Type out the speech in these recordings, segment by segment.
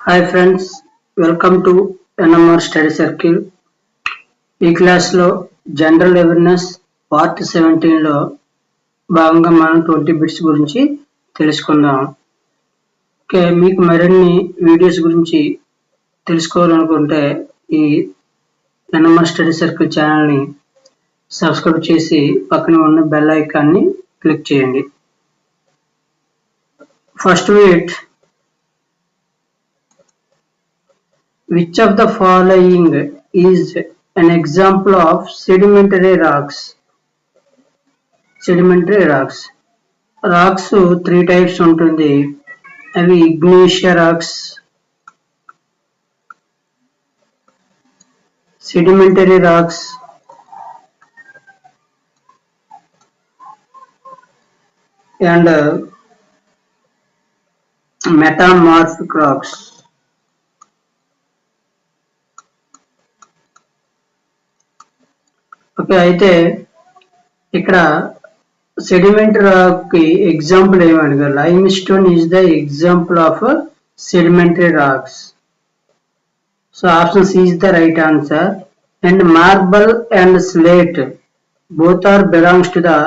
Hi friends, welcome to NMR Study Circle. ఈ క్లాస్లో general awareness part 17లో భాగంగా మనం 20 బిట్స్ గురించి తెలుసుకుందాం. ఓకే, మీకు మరిన్ని వీడియోస్ గురించి తెలుసుకోవాలనుకుంటే ఈ NMR స్టడీ సర్కిల్ ఛానల్ని సబ్స్క్రైబ్ చేసి పక్కన ఉన్న బెల్ ఐకాన్ని క్లిక్ చేయండి. First bit, which of the following is an example of sedimentary rocks? Sedimentary rocks. Rocks 3 types ఉంటుంది. అవి igneous rocks, sedimentary rocks, and metamorphic rocks. Okay, అయితే ఇక్కడ సెడిమెంట్ రాక్ కి ఎగ్జాంపుల్ ఏమనగా lime stone is the example of sedimentary rocks. So option C is the right answer. And marble and slate both are belongs to the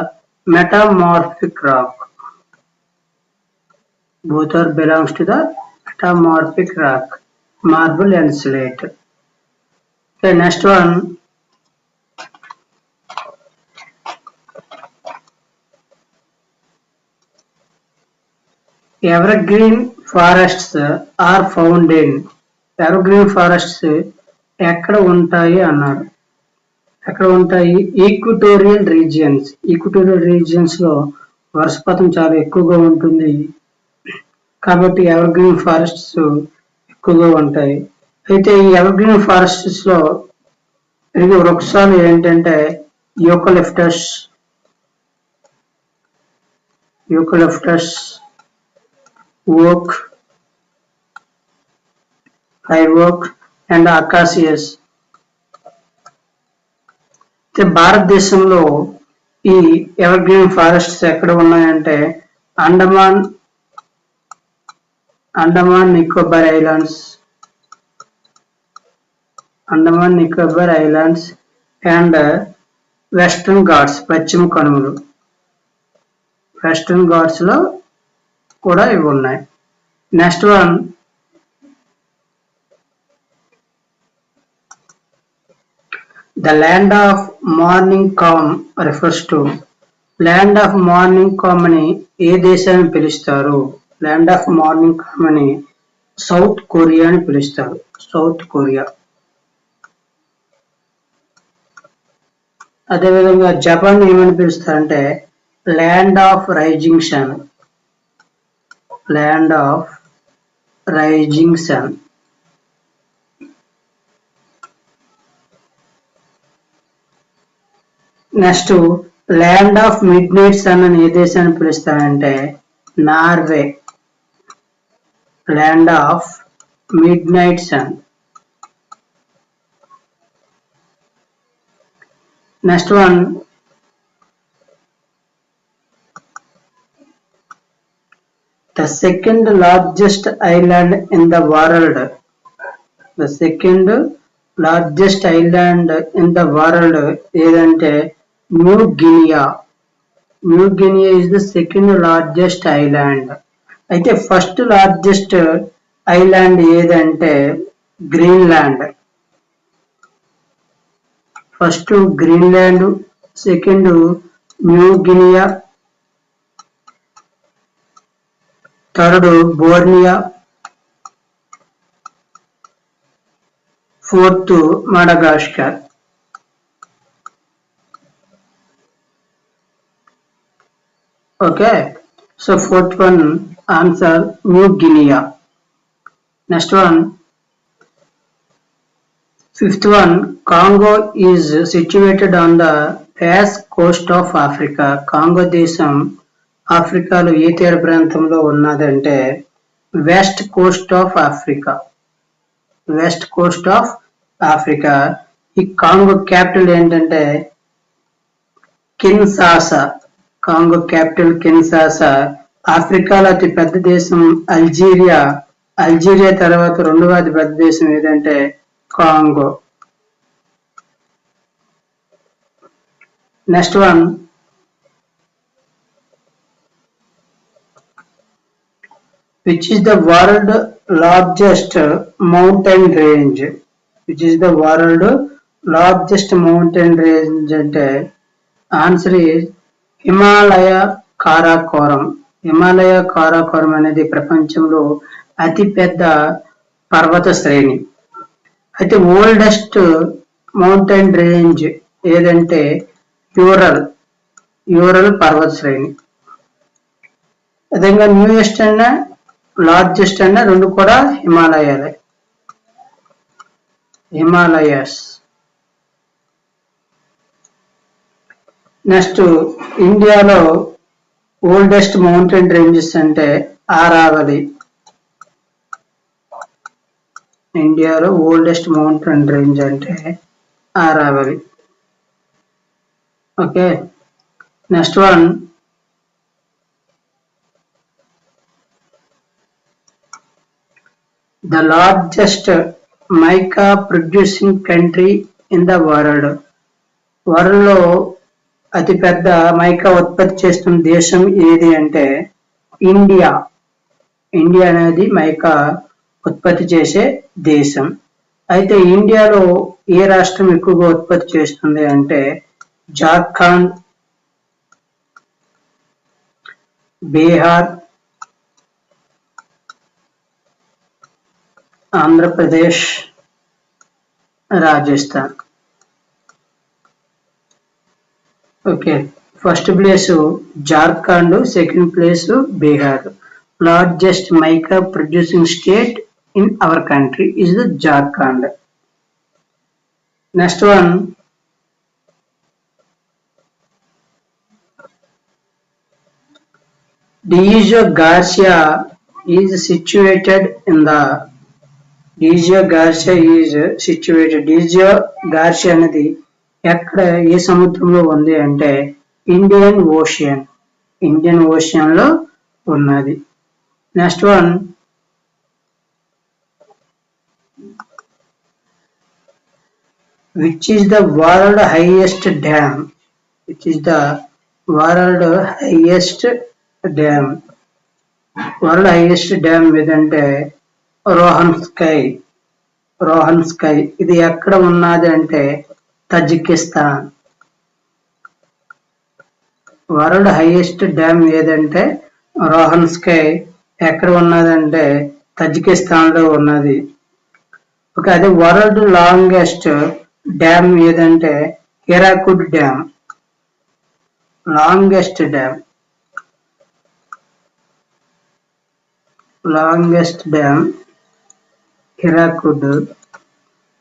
metamorphic rock. Both are belongs to the metamorphic rock. Marble and slate. Okay, next one. Evergreen forests are found in. Evergreen forests ఎక్కడ ఉంటాయి అన్నారు. ఎక్కడ ఉంటాయి? Equatorial regions. Equatorial regions లో వర్షపాతం చాలా ఎక్కువగా ఉంటుంది కాబట్టి ఎవర్గ్రీన్ ఫారెస్ట్స్ ఎక్కువగా ఉంటాయి. అయితే ఈ ఎవర్గ్రీన్ ఫారెస్ట్స్ లో పెరిగే వృక్షాలు ఏంటంటే యూకలిప్టస్, ఓక్, హై ఓక్ అండ్ అకాసియస్. భారతదేశంలో ఈ ఎవర్గ్రీన్ ఫారెస్ట్స్ ఎక్కడ ఉన్నాయంటే Andaman Nicobar islands and western Ghats, పశ్చిమ కనుమలు. వెస్టర్న్ ఘాట్స్ లో కూడా ఇవి ఉన్నాయి. Next one, the land of morning calm refers to. land of morning calm అని ఏ దేశాన్ని పిలుస్తారు? land of morning calm అని సౌత్ కొరియా అని పిలుస్తారు. South Korea. అదేవిధంగా జపాన్ ఏమని పిలుస్తారంటే land of rising sun. Land of rising sun. Next land of midnight sun అని ఏ దేశాన్ని పిలుస్తారంటే Norway. Land of midnight sun. Next one, the second largest island in the world. The second largest island in the world ఏదంటే new Guinea. New Guinea is the second largest island. అయితే first largest island ఏదంటే Greenland. First Greenland, second new Guinea, third Borneo, fourth Madagascar. Okay, so fourth one answer new Guinea. Next one, fifth one, Congo is situated on the west coast of Africa. Congo దేశం ఆఫ్రికాలో ఏ తీర ప్రాంతంలో ఉన్నదంటే west Coast of Africa. West Coast of Africa. ఈ Congo capital ఏంటంటే కిన్షాసా. Congo capital కిన్షాసా. ఆఫ్రికాలో అతి పెద్ద దేశం అల్జీరియా. అల్జీరియా తర్వాత రెండవ అతిపెద్ద దేశం ఏదంటే Congo. Next one, which is the world largest mountain range? Which is the world largest mountain range అంటే ఆన్సర్ ఈజ్ హిమాలయ కారాకోరం. హిమాలయ కారాకోరం అనేది ప్రపంచంలో అతిపెద్ద పర్వత శ్రేణి. అయితే ఓల్డెస్ట్ మౌంటైన్ రేంజ్ ఏదంటే యూరల్ పర్వత శ్రేణి. అదేవిధంగా న్యూయెస్ట్ అన్న లార్జెస్ట్ అన్న రెండు కూడా హిమాలయస్. నెక్స్ట్, ఇండియాలో ఓల్డెస్ట్ మౌంటైన్ రేంజెస్ అంటే ఆరావళి. ఇండియాలో ఓల్డెస్ట్ మౌంటైన్ రేంజ్ అంటే Aravalli. Okay, next one, the largest mica producing country in the world. World లో అతిపెద్ద మైకా ఉత్పత్తి చేస్తున్న దేశం ఏది అంటే ఇండియా. ఇండియా అనేది మైకా ఉత్పత్తి చేసే దేశం. అయితే ఇండియాలో ఏ రాష్ట్రం ఎక్కువగా ఉత్పత్తి చేస్తుంది అంటే Jharkhand, Bihar, Andhra Pradesh, Rajasthan. Okay, first place Jharkhand, second place Bihar. Largest mica producing state in our country is the Jharkhand. Next one, డిజియో Garcia is situated in the డిజియో Garcia అనేది ఎక్కడ ఏ సముద్రంలో ఉంది అంటే ఇండియన్ ఓషియన్ లో ఉన్నది. Next one, which is the world highest dam? World highest dam ఏదంటే Rohan sky. ఇది ఎక్కడ ఉన్నది అంటే తజికిస్తాన్. వరల్డ్ హైయెస్ట్ డ్యామ్ ఏదంటే రోహన్ స్కై. ఎక్కడ ఉన్నదంటే తజికిస్తాన్ లో ఉన్నది. ఓకే, అదే వరల్డ్ లాంగెస్ట్ డ్యామ్ ఏదంటే Hirakud dam. Longest dam Hirakud.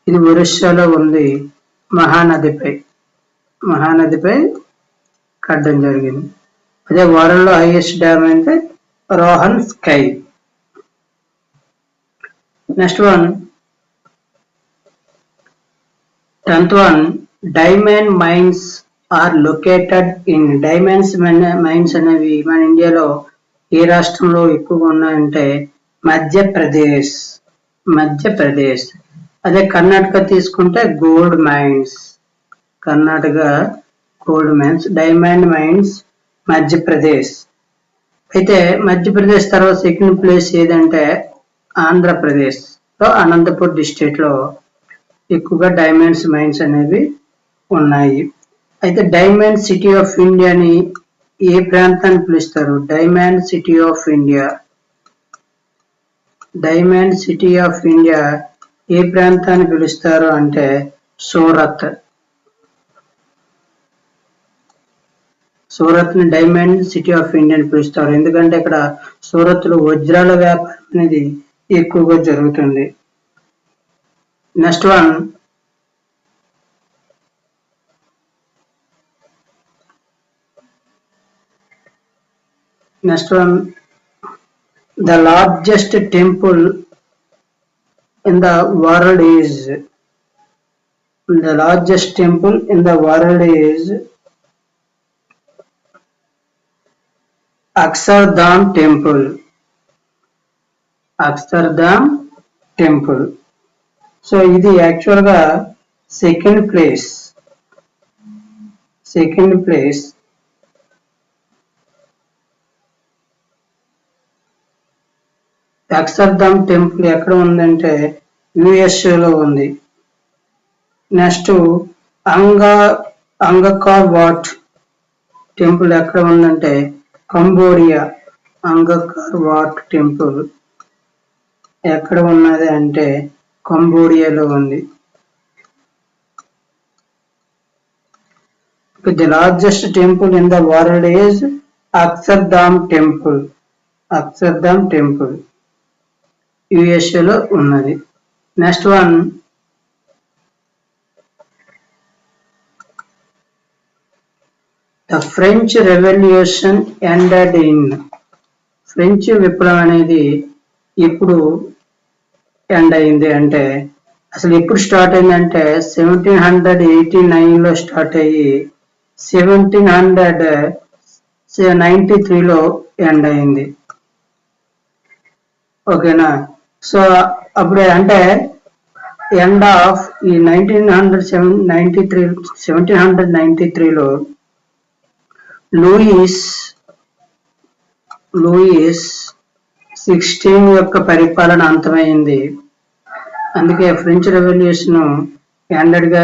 ఇది ఒరిస్సాలో ఉంది. మహానదిపై కట్టడం జరిగింది. అదే వరల్డ్ హైయెస్ట్ డ్యామ్ అంటే రోహన్ స్కై. Next one, 10th one, diamond mines are located in. Mines అనేవి మన ఇండియాలో ఏ రాష్ట్రంలో ఎక్కువగా ఉన్నాయంటే మధ్యప్రదేశ్. అదే కర్ణాటక తీసుకుంటే gold mines. Diamond mines Madhya Pradesh. అయితే మధ్యప్రదేశ్ తర్వాత సెకండ్ ప్లేస్ ఏదంటే ఆంధ్రప్రదేశ్ లో అనంతపూర్ డిస్ట్రిక్ట్ లో ఎక్కువగా డైమండ్స్ మైన్స్ అనేవి ఉన్నాయి. అయితే డైమండ్ సిటీ ఆఫ్ ఇండియాని ఏ ప్రాంతాన్ని పిలుస్తారు? డైమండ్ సిటీ ఆఫ్ ఇండియా ఏ ప్రాంతాన్ని పిలుస్తారు అంటే సూరత్ ని డైమండ్ సిటీ ఆఫ్ ఇండియా అని పిలుస్తారు. ఎందుకంటే ఇక్కడ సూరత్ లో వజ్రాల వ్యాపారం అనేది ఎక్కువగా జరుగుతుంది. Next one, the largest temple in the world is Akshardham temple. Akshardham temple. So ఇది యాక్చువల్గా సెకండ్ ప్లేస్. అక్షర్ధామ్ టెంపుల్ ఎక్కడ ఉందంటే యుఎస్ఏలో ఉంది. నెక్స్ట్ అంగకార్ వాట్ టెంపుల్ ఎక్కడ ఉందంటే కంబోడియా. అంగకార్ వాట్ టెంపుల్ ఎక్కడ ఉన్నది అంటే కంబోడియాలో ఉంది. The largest temple in the world is Akshardham Temple. Akshardham Temple USA లో ఉన్నది. Next one The French Revolution ended in. French విప్లవం అనేది ఇప్పుడు ఎండ్ అయింది అంటే అసలు ఎప్పుడు స్టార్ట్ అయిందంటే 1789లో స్టార్ట్ అయ్యి 1793లో ఎండ్ అయింది. ఓకేనా. సో అప్పుడే అంటే ఎండ్ ఆఫ్ ఈ 1793లో లూయిస్ 16 యొక్క పరిపాలన అంతమైంది. అందుకే ఫ్రెంచ్ రెవల్యూషన్ ఎండెడ్ గా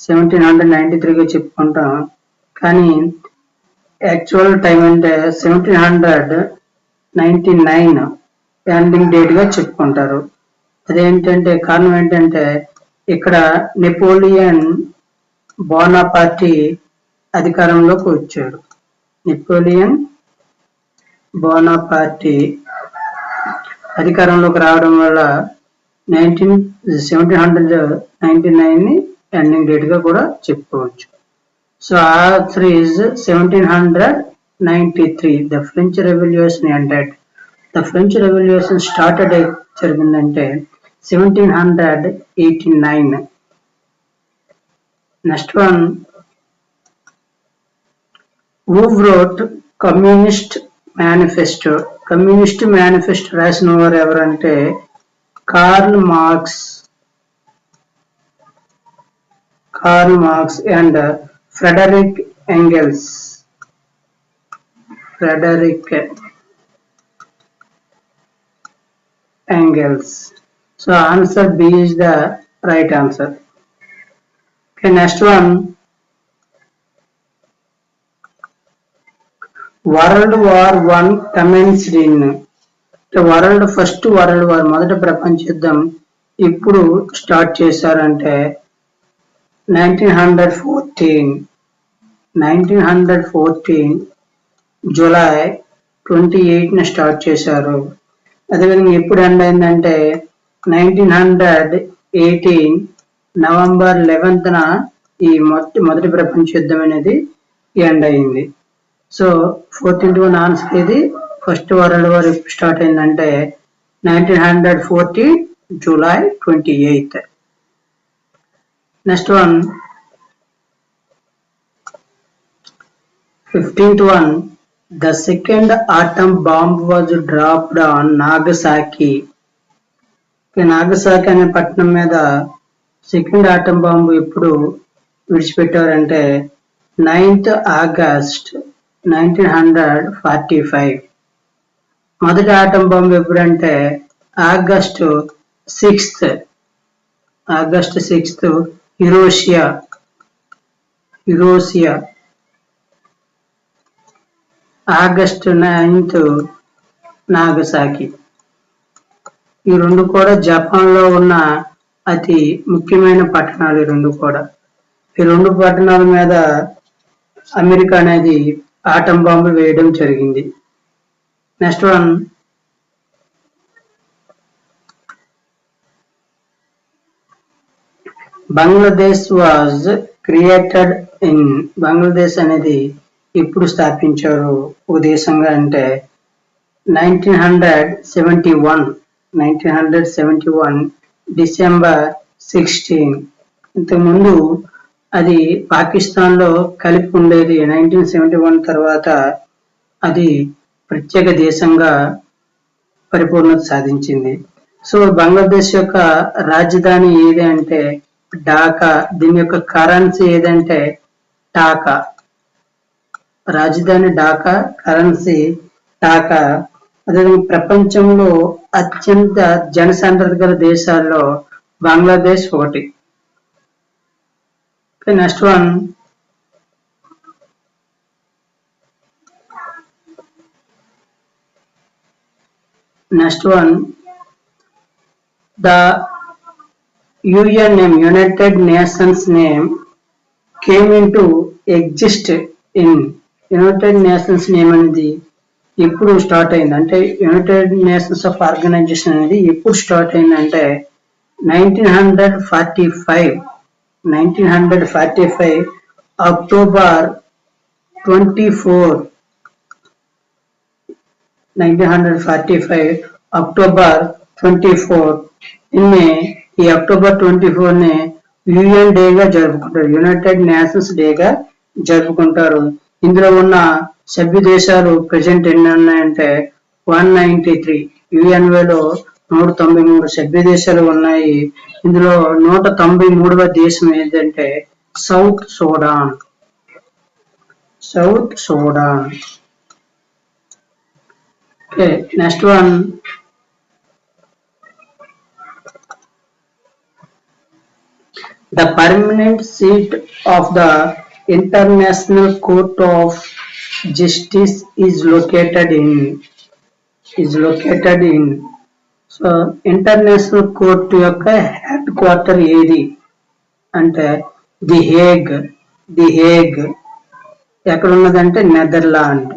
1793గా చెప్పుకుంటాం. కానీ యాక్చువల్ టైం అంటే 1799 ఎండింగ్ డేట్ గా చెప్పుకుంటారు. అదేంటంటే కారణం ఏంటంటే ఇక్కడ నెపోలియన్ బోనాపార్టీ అధికారంలోకి వచ్చాడు. నెపోలియన్ బోనాపార్టీ అధికారంలోకి రావడం వల్ల 1799ని ఎండింగ్ డేట్ గా కూడా చెప్పుకోవచ్చు. So answer is 1793. The French revolution ended. The French revolution started జరిగిందంటే 1789. Next one who wrote communist manifesto. Communist manifesto రాసిన వారు ఎవరంటే Karl Marx and Friedrich Engels. So answer B is the right answer. Okay, next one. World War I commenced in. First world war మొదటి ప్రపంచ యుద్ధం ఇప్పుడు start చేశారంటే 1914 July 28న start చేశారు. అదేవిధంగా ఎప్పుడు ఎండ్ అయిందంటే 1918 నవంబర్ 11న ఈ మొదటి ప్రపంచ యుద్ధం అనేది ఎండ్ అయింది. సో 14th వన్ ఆన్సర్ ఇది. ఫస్ట్ వరల్డ్ వార్ ఎప్పుడు స్టార్ట్ అయిందంటే 1914 July 28. Next one 15th one. The second atom bomb was dropped on Nagasaki. Nagasaki అనే పట్టణం మీద సెకండ్ ఆటం బాంబు ఎప్పుడు విడిచిపెట్టారంటే 9th ఆగస్ట్ 1945. మొదటి ఆటం బాంబు ఎప్పుడంటే August 6th Hiroshima. August 9th Nagasaki. ఈ రెండు కూడా జపాన్ లో ఉన్న అతి ముఖ్యమైన పట్టణాలు. ఈ రెండు పట్టణాల మీద అమెరికా అనేది ఆటం బాంబు వేయడం జరిగింది. Next one Bangladesh was created in. Bangladesh అనేది ఎప్పుడు స్థాపించారు ఒక దేశంగా అంటే 1971 డిసెంబర్ 16. ఇంతకుముందు అది పాకిస్తాన్ లో కలిపి ఉండేది. 1971 తర్వాత అది ప్రత్యేక దేశంగా పరిపూర్ణత సాధించింది. సో బంగ్లాదేశ్ యొక్క రాజధాని ఏది అంటే ఢాకా. దీని యొక్క కరెన్సీ ఏదంటే టాకా. రాజధాని ఢాకా, కరెన్సీ టాకా. అదేవిధంగా ప్రపంచంలో అత్యంత జనసాంద్రత గల దేశాల్లో బంగ్లాదేశ్ ఒకటి. Next one, the UN name, United Nations name came into exist in United nations name అనేది ఎప్పుడు స్టార్ట్ అయింది అంటే యునైటెడ్ నేషన్స్ ఆఫ్ ఆర్గనైజేషన్ అనేది ఎప్పుడు స్టార్ట్ అయిందంటే 1945 అక్టోబర్ 24 1945 అక్టోబర్ 24 ఈ అక్టోబర్ 24 ని యుఎన్ డేగా జరుపుకుంటారు. యునైటెడ్ నేషన్స్ డేగా జరుపుకుంటారు. ఇందులో ఉన్న సభ్య దేశాలు ప్రెసెంట్ ఎన్ని ఉన్నాయంటే 193. యుఎన్ఓలో 193 సభ్య దేశాలు ఉన్నాయి. ఇందులో 193వ దేశం ఏంటంటే south Sudan. Okay, next one, the permanent seat of the International Court of Justice is located in so international court యొక్క హెడ్ క్వార్టర్ ఏది అంటే ది హేగ్. ఎక్కడ ఉన్నదంటే నెదర్లాండ్.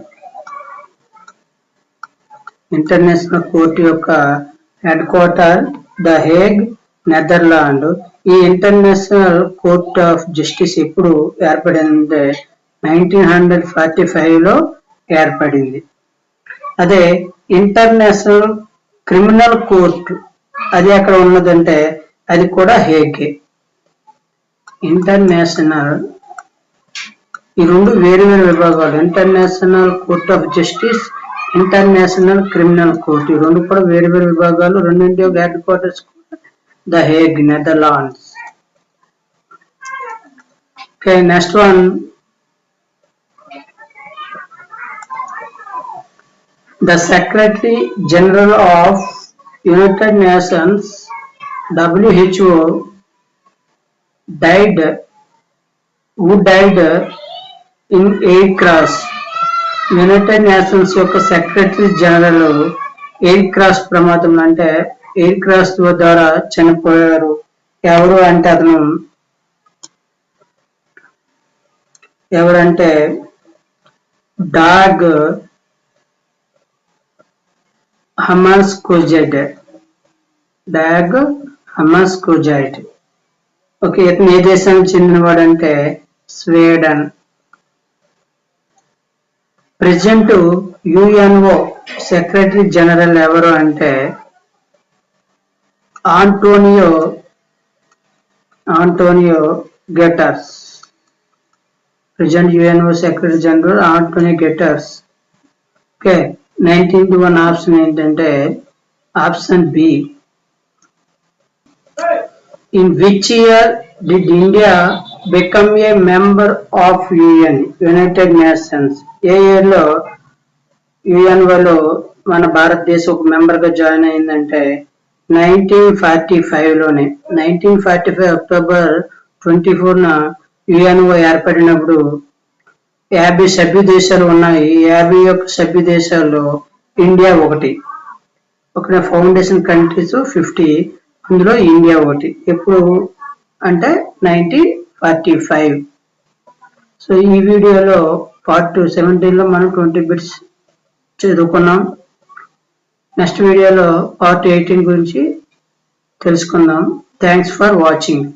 ఇంటర్నేషనల్ కోర్టు యొక్క head quarter the Hague, Netherland. ఈ international court of justice ఎప్పుడు ఏర్పడిందంటే 1945లో ఏర్పడింది. అదే ఇంటర్నేషనల్ క్రిమినల్ కోర్టు అది ఎక్కడ ఉన్నదంటే అది కూడా హేగే. ఇంటర్నేషనల్ ఈ రెండు వేరు వేరు విభాగాలు. International court of justice, international criminal court ఈ రెండు కూడా వేరు వేరు విభాగాలు. రెండింటి యొక్క head quarters the Hague, Netherlands. Okay, next one, the Secretary General of United Nations WHO died in air crash. United nations యొక్క సెక్రటరీ జనరల్ ఎయిర్ క్రాష్ ప్రమాదం అంటే ఎయిర్ క్రాష్ ద్వారా చనిపోయారు. ఎవరంటే డాగ్ హమర్స్కోజైడ్. ఓకే, ఇతను ఏ దేశానికి చెందినవాడంటే Sweden. President UNO secretary general ఎవరు అంటే Antonio Guterres. President UNO secretary general Antonio Guterres. Okay, 19th one option ఏంటంటే option B. In which year did India become a member of United Nations? ఏ year లో యుఎన్ఓలో మన భారతదేశం ఒక member గా జాయిన్ అయిందంటే 1945లోనే. 1945 అక్టోబర్ 24న యుఎన్ఓ ఏర్పడినప్పుడు 50 సభ్య దేశాలు ఉన్నాయి. 51 సభ్య దేశాల్లో ఇండియా ఒకటి. ఫౌండేషన్ కంట్రీస్ 50, అందులో ఇండియా ఒకటి. ఎప్పుడు అంటే 1945. సో ఈ వీడియోలో పార్ట్ 17లో మనం 20 బిట్స్ చదువుకున్నాం. నెక్స్ట్ వీడియోలో పార్ట్ 18 గురించి తెలుసుకుందాం. Thanks for watching.